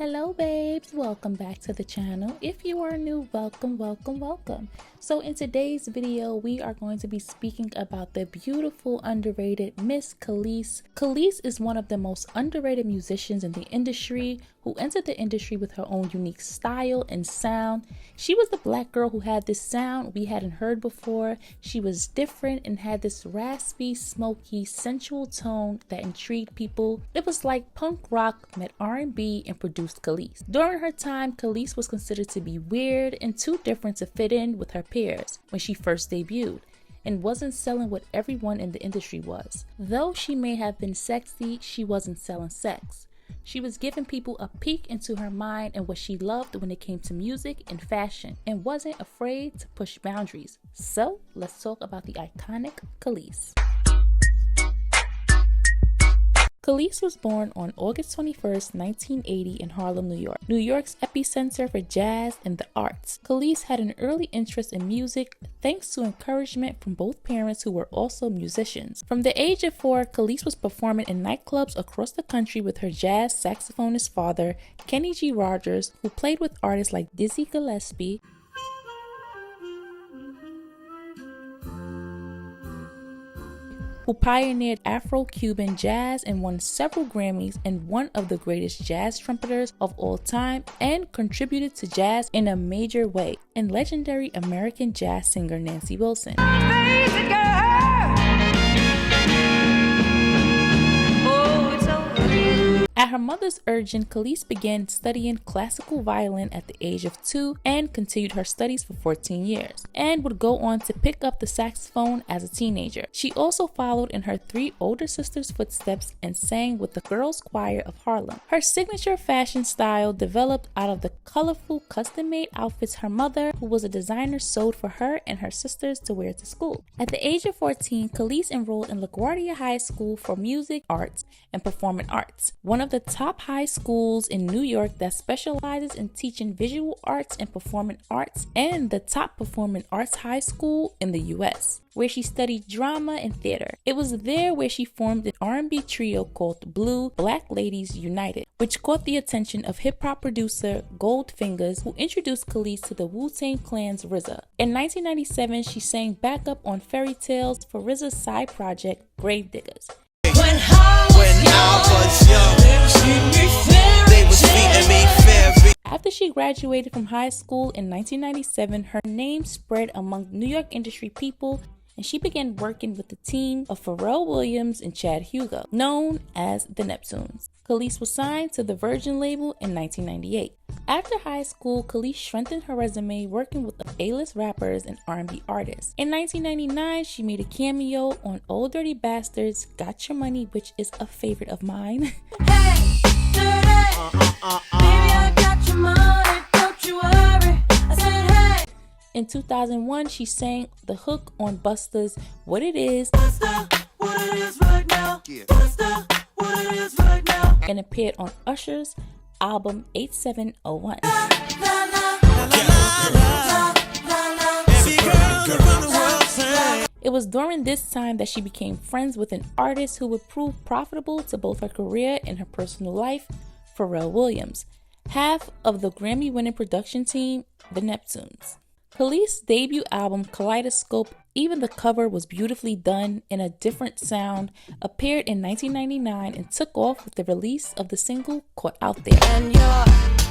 Hello babes, welcome back to the channel. If you are new, welcome. So in today's video, we are going to be speaking about the beautiful, underrated Miss Kelis. Kelis is one of the most underrated musicians in the industry who entered the industry with her own unique style and sound. She was the black girl who had this sound we hadn't heard before. She was different and had this raspy, smoky, sensual tone that intrigued people. It was like punk rock met R&B and produced Kelis. During her time, Kelis was considered to be weird and too different to fit in with her peers when she first debuted, and wasn't selling what everyone in the industry was. Though she may have been sexy, she wasn't selling sex. She was giving people a peek into her mind and what she loved when it came to music and fashion, and wasn't afraid to push boundaries. So let's talk about the iconic Kelis. Kelis was born on August 21st, 1980 in Harlem, New York, New York's epicenter for jazz and the arts. Kelis had an early interest in music thanks to encouragement from both parents who were also musicians. From the age of 4, Kelis was performing in nightclubs across the country with her jazz saxophonist father, Kenny G. Rogers, who played with artists like Dizzy Gillespie, who pioneered Afro-Cuban jazz and won several Grammys, and one of the greatest jazz trumpeters of all time, and contributed to jazz in a major way, and legendary American jazz singer Nancy Wilson. At her mother's urging, Kelis began studying classical violin at the age of 2 and continued her studies for 14 years, and would go on to pick up the saxophone as a teenager. She also followed in her 3 older sisters' footsteps and sang with the Girls' Choir of Harlem. Her signature fashion style developed out of the colorful custom-made outfits her mother, who was a designer, sewed for her and her sisters to wear to school. At the age of 14, Kelis enrolled in LaGuardia High School for Music, Arts, and Performing Arts, one of the top high schools in New York that specializes in teaching visual arts and performing arts, and the top performing arts high school in the US, where she studied drama and theater. It was there where she formed an R&B trio called Blue Black Ladies United, which caught the attention of hip-hop producer Goldfingers, who introduced Kelis to the Wu-Tang Clan's RZA. In 1997, she sang backup on Fairy Tales for RZA's side project, Gravediggers. After she graduated from high school in 1997, her name spread among New York industry people, and she began working with the team of Pharrell Williams and Chad Hugo, known as the Neptunes. Kelis was signed to the Virgin label in 1998. After high school, Kelis strengthened her resume working with A-list rappers and R&B artists. In 1999, she made a cameo on Old Dirty Bastards' Got Your Money, which is a favorite of mine. Hey, baby, I got your money, don't you worry. I said, hey. In 2001, she sang the hook on Busta's What It Is, Busta, what it is right now. Busta, what it is right now. and appeared on Usher's album 8701. It was during this time that she became friends with an artist who would prove profitable to both her career and her personal life, Pharrell Williams, half of the Grammy-winning production team, the Neptunes. Kelis' debut album, Kaleidoscope, even the cover was beautifully done in a different sound, appeared in 1999 and took off with the release of the single Caught Out There. And your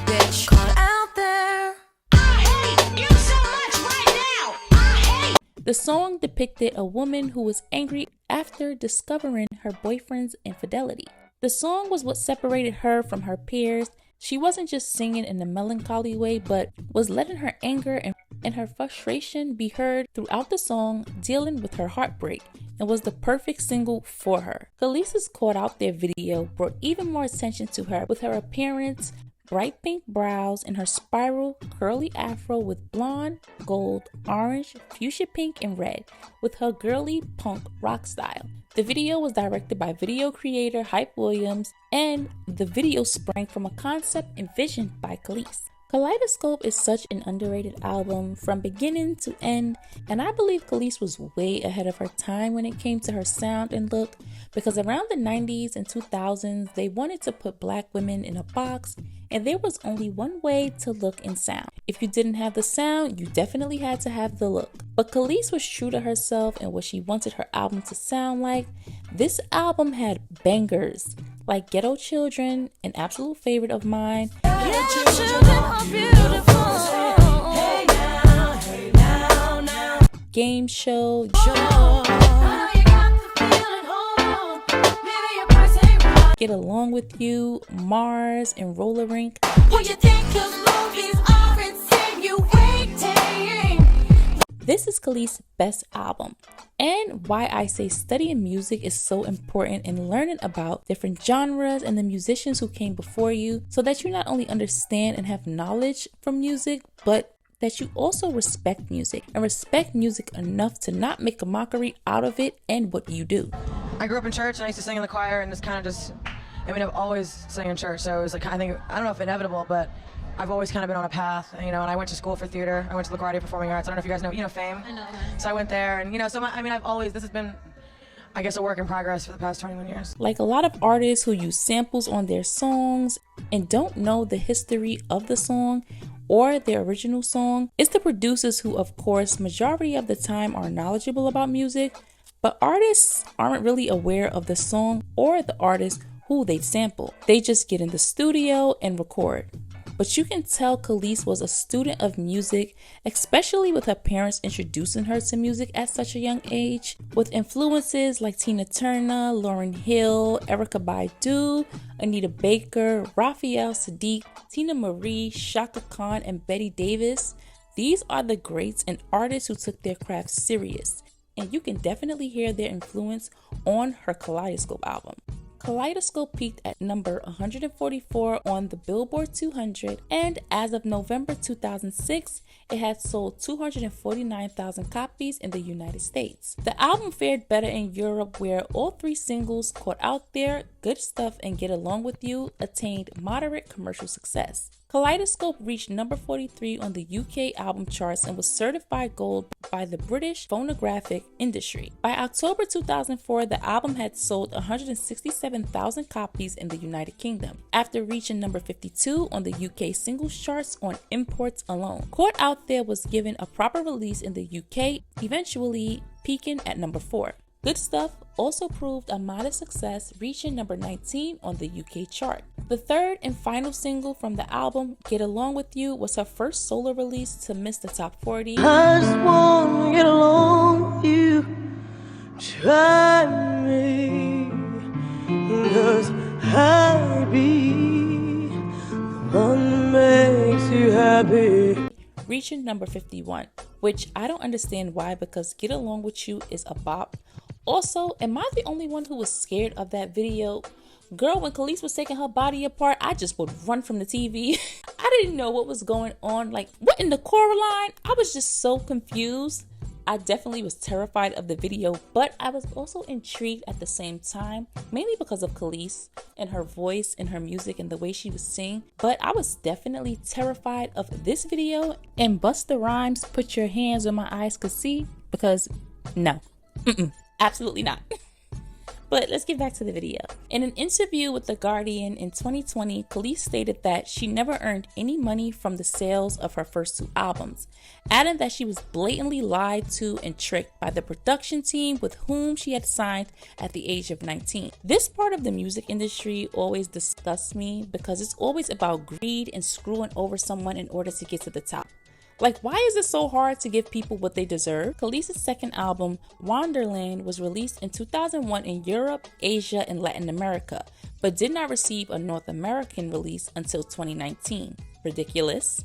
bitch caught out there. I hate you so much right now. I hate. The song depicted a woman who was angry after discovering her boyfriend's infidelity. The song was what separated her from her peers. She wasn't just singing in a melancholy way, but was letting her anger and her frustration be heard throughout the song, dealing with her heartbreak, and was the perfect single for her. Kelis' Caught Out There video brought even more attention to her, with her appearance, bright pink brows, and her spiral curly afro with blonde, gold, orange, fuchsia pink, and red, with her girly punk rock style. The video was directed by video creator Hype Williams, and the video sprang from a concept envisioned by Kelis. Kaleidoscope is such an underrated album from beginning to end, and I believe Kelis was way ahead of her time when it came to her sound and look, because around the 90s and 2000s they wanted to put black women in a box, and there was only one way to look and sound. If you didn't have the sound, you definitely had to have the look. But Kelis was true to herself and what she wanted her album to sound like. This album had bangers like Ghetto Children, an absolute favorite of mine. Game Show, Get Along With You, Mars, and Roller Rink. This is Kelis' best album, and why I say studying music is so important and learning about different genres and the musicians who came before you, so that you not only understand and have knowledge from music, but that you also respect music, and respect music enough to not make a mockery out of it and what you do. I grew up in church and I used to sing in the choir, and I've always sang in church, so it was like, I don't know if inevitable, but I've always kind of been on a path, and I went to school for theater. I went to LaGuardia Performing Arts. I don't know if you guys know, Fame. I know. So I went there, and this has been, I guess, a work in progress for the past 21 years. Like a lot of artists who use samples on their songs and don't know the history of the song or their original song, it's the producers who, of course, majority of the time are knowledgeable about music, but artists aren't really aware of the song or the artist who they sample. They just get in the studio and record. But you can tell Kelis was a student of music, especially with her parents introducing her to music at such a young age, with influences like Tina Turner, Lauryn Hill, Erykah Badu, Anita Baker, Raphael Sadiq, Tina Marie, Shaka Khan, and Betty Davis. These are the greats and artists who took their craft serious, and you can definitely hear their influence on her Kaleidoscope album. Kaleidoscope peaked at number 144 on the Billboard 200, and as of November 2006, it had sold 249,000 copies in the United States. The album fared better in Europe, where all three singles, Caught Out There, Good Stuff, and Get Along With You, attained moderate commercial success. Kaleidoscope reached number 43 on the UK album charts and was certified gold by the British phonographic industry. By October 2004, the album had sold 167,000 copies in the United Kingdom, after reaching number 52 on the UK singles charts on imports alone. Caught Out There was given a proper release in the UK, eventually peaking at number 4. Good Stuff also proved a modest success, reaching number 19 on the UK chart. The third and final single from the album, Get Along With You, was her first solo release to miss the top 40. I just wanna get along with you. Try me, 'cause I'd be the one that makes you happy. Reaching number 51, which I don't understand why, because Get Along With You is a bop. Also, am I the only one who was scared of that video? Girl, when Kelis was taking her body apart, I just would run from the TV. I didn't know what was going on. Like, what in the Coraline? I was just so confused. I definitely was terrified of the video, but I was also intrigued at the same time, mainly because of Kelis and her voice and her music and the way she was singing. But I was definitely terrified of this video, and Busta Rhymes' Put Your Hands Where My Eyes Could See, because no, absolutely not. But let's get back to the video. In an interview with The Guardian in 2020, Kelis stated that she never earned any money from the sales of her first 2 albums, adding that she was blatantly lied to and tricked by the production team with whom she had signed at the age of 19. This part of the music industry always disgusts me, because it's always about greed and screwing over someone in order to get to the top. Like, why is it so hard to give people what they deserve? Kelis' second album, Wonderland, was released in 2001 in Europe, Asia, and Latin America, but did not receive a North American release until 2019. Ridiculous.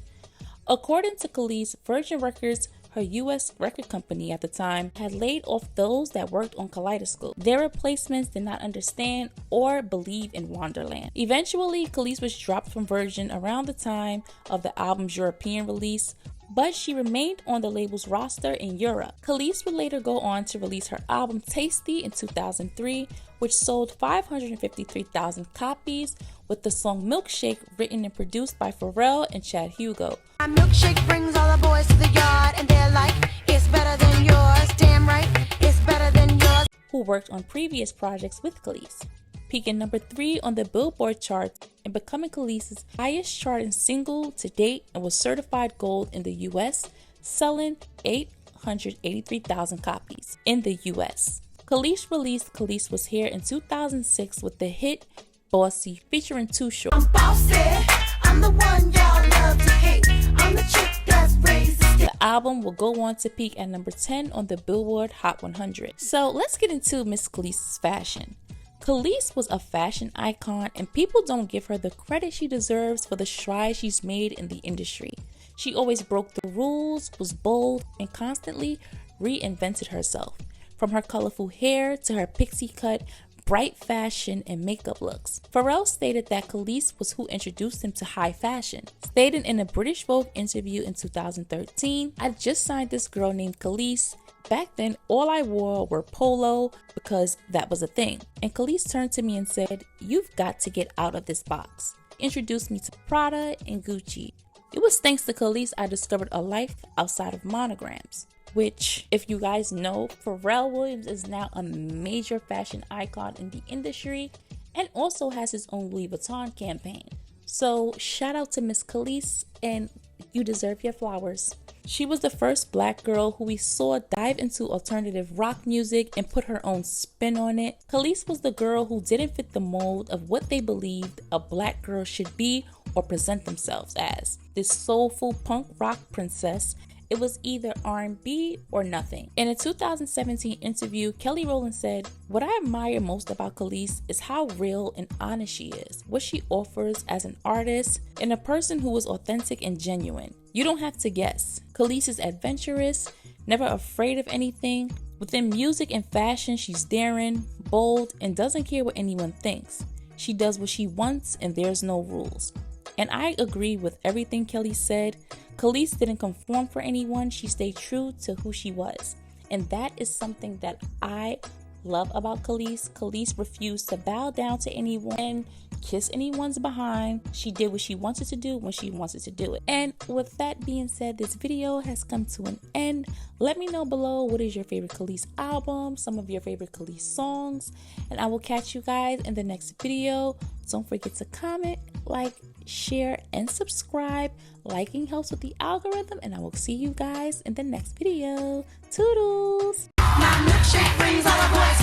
According to Kelis, Virgin Records, her US record company at the time, had laid off those that worked on Kaleidoscope. Their replacements did not understand or believe in Wonderland. Eventually, Kelis was dropped from Virgin around the time of the album's European release, but she remained on the label's roster in Europe. Kelis would later go on to release her album Tasty in 2003, which sold 553,000 copies, with the song Milkshake written and produced by Pharrell and Chad Hugo. My milkshake brings all the boys to the yard, and they're like, it's better than yours. Damn right, it's better than yours. Who worked on previous projects with Kelis, peaking number 3 on the Billboard chart and becoming Kelis's highest charting single to date, and was certified gold in the US, selling 883,000 copies in the US. Kelis released Kelis Was Here in 2006 with the hit Bossy featuring Too Short. I'm bossy, I'm the one y'all love to hate. I'm the chick that's raised. The album will go on to peak at number 10 on the Billboard Hot 100. So let's get into Miss Kelis's fashion. Kelis was a fashion icon, and people don't give her the credit she deserves for the strides she's made in the industry. She always broke the rules, was bold, and constantly reinvented herself. From her colorful hair to her pixie cut, bright fashion, and makeup looks. Pharrell stated that Kelis was who introduced him to high fashion, stating in a British Vogue interview in 2013, "I just signed this girl named Kelis. Back then, all I wore were polo because that was a thing. And Kelis turned to me and said, 'You've got to get out of this box.' Introduced me to Prada and Gucci. It was thanks to Kelis I discovered a life outside of monograms." Which, if you guys know, Pharrell Williams is now a major fashion icon in the industry and also has his own Louis Vuitton campaign. So shout out to Miss Kelis, and you deserve your flowers. She was the first black girl who we saw dive into alternative rock music and put her own spin on it. Kelis was the girl who didn't fit the mold of what they believed a black girl should be or present themselves as. This soulful punk rock princess. It was either R&B or nothing. In a 2017 interview, Kelly Rowland said, "What I admire most about Kelis is how real and honest she is, what she offers as an artist, and a person who is authentic and genuine. You don't have to guess. Kelis is adventurous, never afraid of anything. Within music and fashion, she's daring, bold, and doesn't care what anyone thinks. She does what she wants, and there's no rules." And I agree with everything Kelly said. Kelis didn't conform for anyone. She stayed true to who she was. And that is something that I love about Kelis. Kelis refused to bow down to anyone, kiss anyone's behind. She did what she wanted to do when she wanted to do it. And with that being said, this video has come to an end. Let me know below, what is your favorite Kelis album, some of your favorite Kelis songs, and I will catch you guys in the next video. Don't forget to comment, like, share, and subscribe. Liking helps with the algorithm, and I will see you guys in the next video. Toodles! My milkshake brings all the boys